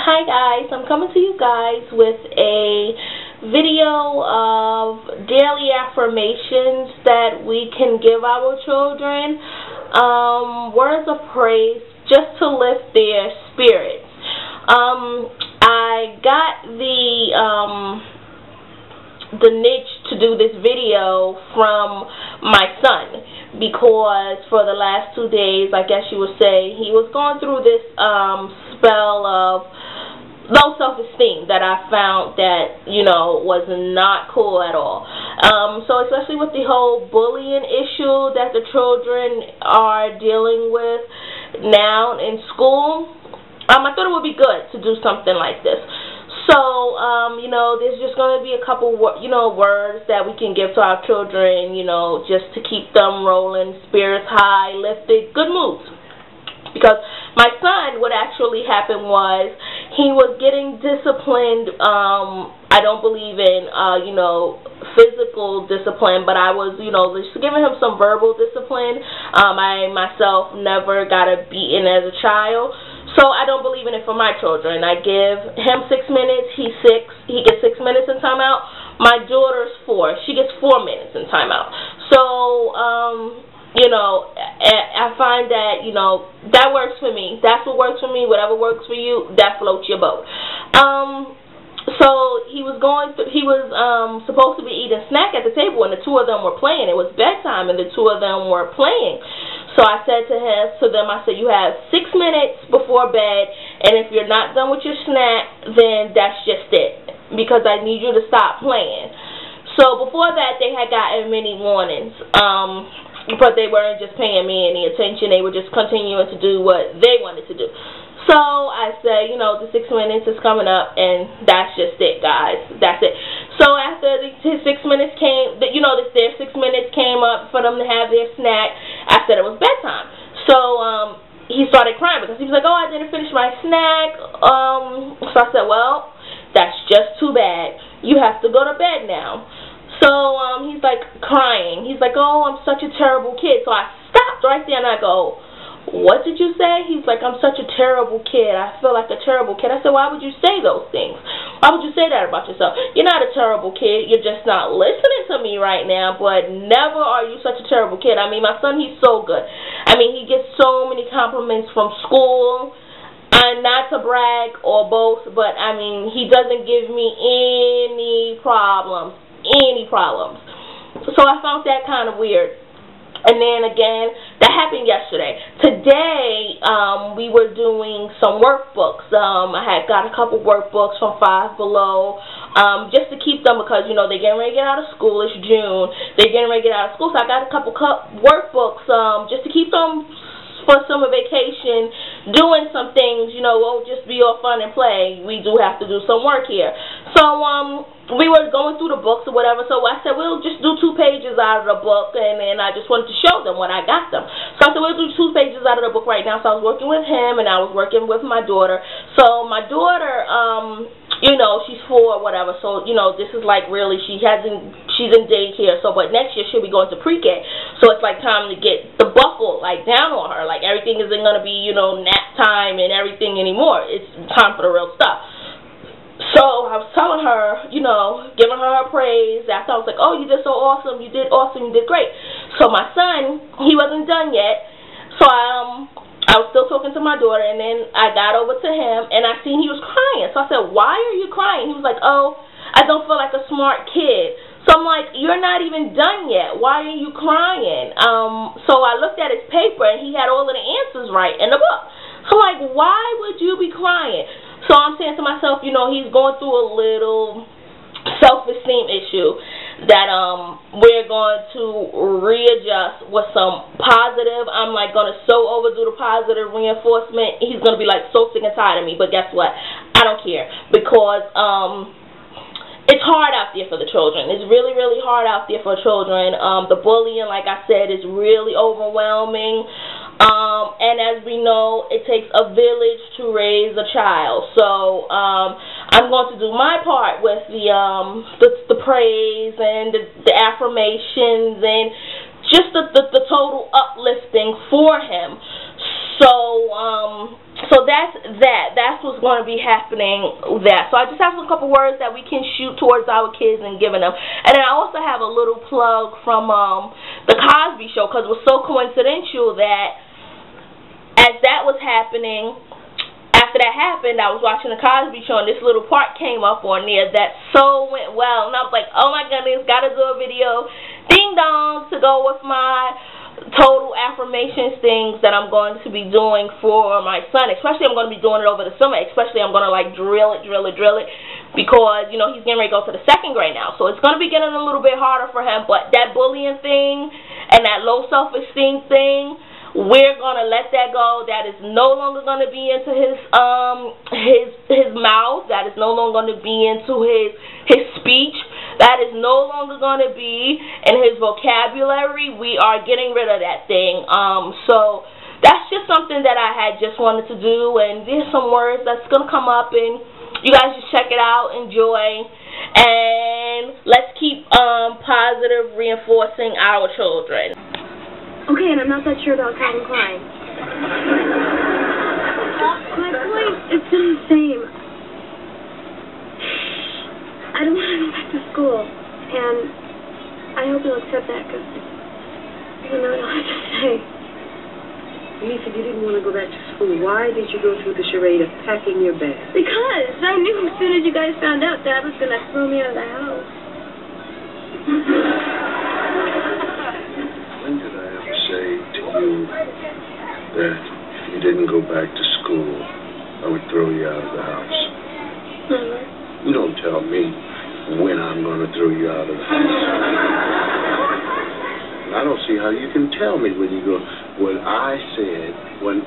Hi guys, I'm coming to you guys with a video of daily affirmations that we can give our children, words of praise just to lift their spirits. I got the niche to do this video from my son, because for the last 2 days, I guess you would say, he was going through this spell of low self-esteem that I found that, was not cool at all. So especially with the whole bullying issue that the children are dealing with now in school, I thought it would be good to do something like this. So, there's just going to be a couple, words that we can give to our children, just to keep them rolling, spirits high, lifted, good moods. Because my son, what actually happened was, he was getting disciplined. I don't believe in, physical discipline, but I was, just giving him some verbal discipline. I myself never got a beating as a child. So I don't believe in it for my children. I give him 6 minutes. He's 6. He gets 6 minutes in timeout. My daughter's 4. She gets 4 minutes in timeout. So, I find that, that works for me. That's what works for me. Whatever works for you, that floats your boat. So he was supposed to be eating snack at the table, and the two of them were playing. It was bedtime, and the two of them were playing. So I said to them, you have 6 minutes before bed, and if you're not done with your snack, then that's just it, because I need you to stop playing. So before that, they had gotten many warnings, but they weren't just paying me any attention. They were just continuing to do what they wanted to do. So I said, the 6 minutes is coming up, and that's just it, guys. That's it. So after his 6 minutes came, their 6 minutes came up for them to have their snack, I said it was bedtime. So he started crying because he was like, oh, I didn't finish my snack. So I said, well, that's just too bad. You have to go to bed now. So he's like crying. He's like, oh, I'm such a terrible kid. So I stopped right there and I go, what did you say? He's like, I'm such a terrible kid. I feel like a terrible kid. I said, why would you say those things? Why would you say that about yourself? You're not a terrible kid. You're just not listening to me right now, but never are you such a terrible kid. I mean, my son, he's so good. I mean, he gets so many compliments from school. And not to brag or boast, but, I mean, he doesn't give me any problems. So I found that kind of weird. And then again, that happened yesterday. Today, we were doing some workbooks. I had got a couple workbooks from Five Below, just to keep them, because, they're getting ready to get out of school. It's June. They're getting ready to get out of school. So I got a couple workbooks, just to keep them for summer vacation, doing some things, won't just be all fun and play. We do have to do some work here. So, we were going through the books or whatever, so I said, we'll just do 2 pages out of the book, and then I just wanted to show them what I got them. So I said, we'll do 2 pages out of the book right now. So I was working with him, and I was working with my daughter. So my daughter, she's 4 or whatever, so, this is like really, she's in daycare, so, but next year she'll be going to pre-K, so it's like time to get the buckle, like, down on her, like, everything isn't going to be, nap time and everything anymore. It's time for the real stuff. So I was telling her, giving her praise. After I was like, oh, you did so awesome. You did awesome. You did great. So my son, he wasn't done yet. So I was still talking to my daughter, and then I got over to him, and I seen he was crying. So I said, why are you crying? He was like, oh, I don't feel like a smart kid. So I'm like, you're not even done yet. Why are you crying? So I looked at his paper, and he had all of the answers right in the book. So I'm like, why would you be crying? So I'm saying to myself, he's going through a little self-esteem issue that we're going to readjust with some positive. I'm like going to so overdo the positive reinforcement. He's going to be like so sick and tired of me. But guess what? I don't care, because it's hard out there for the children. It's really, really hard out there for children. The bullying, like I said, is really overwhelming. And as we know, it takes a village to raise a child. So I'm going to do my part with the praise and the affirmations and just the total uplifting for him. So so that's that. That's what's going to be happening. That. So I just have a couple words that we can shoot towards our kids and giving them. And then I also have a little plug from the Cosby Show, because it was so coincidental that as that was happening, after that happened, I was watching the Cosby Show, and this little part came up on there that so went well, and I was like, oh my goodness, gotta do a video, ding dong, to go with my total affirmations things that I'm going to be doing for my son. Especially I'm going to be doing it over the summer. Especially I'm going to like drill it, because you know he's getting ready to go to the 2nd grade now, so it's going to be getting a little bit harder for him. But that bullying thing and that low self-esteem thing, we're going to let that go. That is no longer going to be into his mouth. That is no longer going to be into his speech. That is no longer going to be in his vocabulary. We are getting rid of that thing. So that's just something that I had just wanted to do, and there's some words that's going to come up, and you guys just check it out, enjoy, and let's keep positive reinforcing our children. Okay, and I'm not that sure about Calvin Klein. My point is still the same. I don't want to go back to school, and I hope you'll accept that, because I don't know what else to say. You said you didn't want to go back to school. Why did you go through the charade of packing your bag? Because I knew as soon as you guys found out, Dad was going to throw me out of the house. When did I ever say to you that if you didn't go back to school, I would throw you out of the house? Never. You don't tell me when I'm going to throw you out of the house. I don't see how you can tell me when you go, what I said, when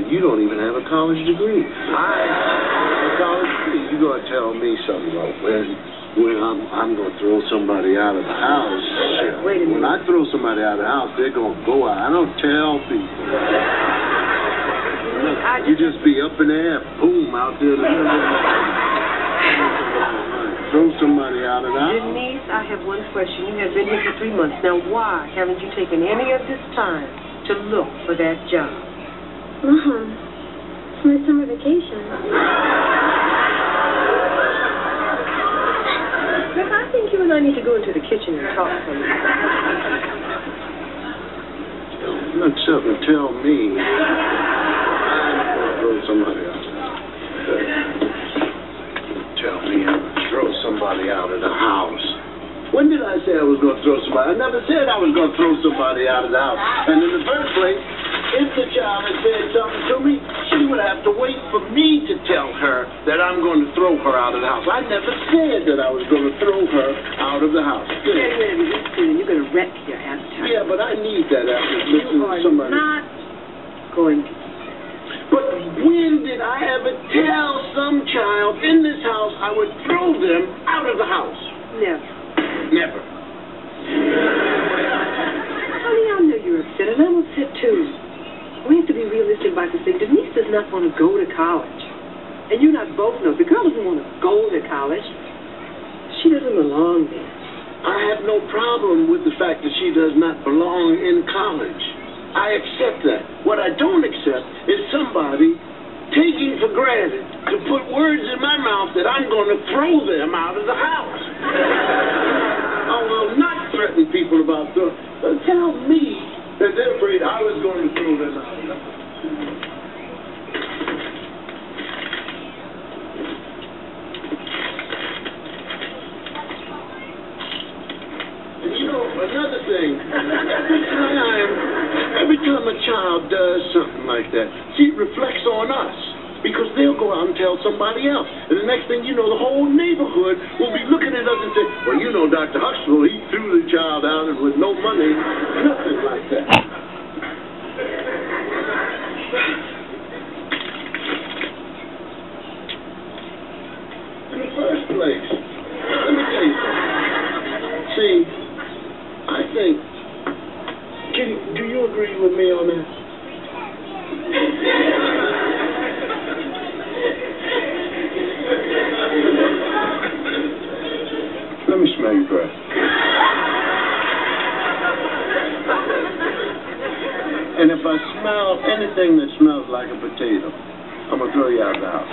you don't even have a college degree. I have a college degree. You're going to tell me something about when I'm going to throw somebody out of the house. Wait a minute. When I throw somebody out of the house, they're going to go out. I don't tell people. Look, you just be up in the air, boom, out there. Throw somebody out of the house. Denise, I have one question. You have been here for 3 months. Now, why haven't you taken any of this time to look for that job? Mom, it's my summer vacation. Look, I think you and I need to go into the kitchen and talk some more. Look, something tell me I'm going to throw somebody out of the house. Tell me I'm going to throw somebody out of the house. When did I say I was going to throw somebody? I never said I was going to throw somebody out of the house. And in the first place, if the child had said something to me, she would have to wait for me to tell her that I'm going to throw her out of the house. I never said that I was going to throw her out of the house. You're going to wreck your appetite. Yeah, but I need that after listening to somebody. You are not going to. But when did I ever tell some child in this house I would throw them out of the house? Never. Never. Honey, I know you're upset, and I'm upset too. We have to be realistic about this thing. Denise does not want to go to college. And you and I both know the girl doesn't want to go to college. She doesn't belong there. I have no problem with the fact that she does not belong in college. I accept that. What I don't accept is somebody taking for granted to put words in my mouth that I'm going to throw them out of the house. I will not threaten people about throwing. Tell me that they're afraid I was going to throw them out of the house. And you know, another thing, every time a child does something like that, see, it reflects on us, because they'll go out and tell somebody else. And the next thing you know, the whole neighborhood will be looking at us and say, well, you know, Dr. Huxtable, he threw the child out and with no money, nothing like that. In the first place, let me tell you something. See, I think, Kitty, do you agree with me on this? Let me smell your breath. And if I smell anything that smells like a potato, I'm gonna throw you out of the house.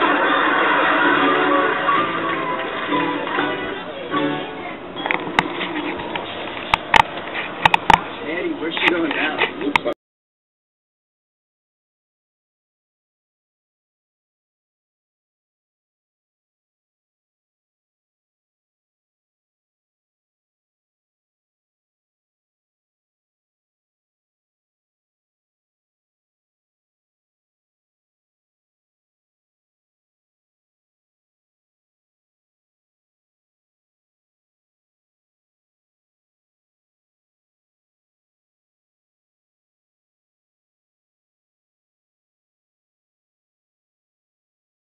Eddie, where's she going now?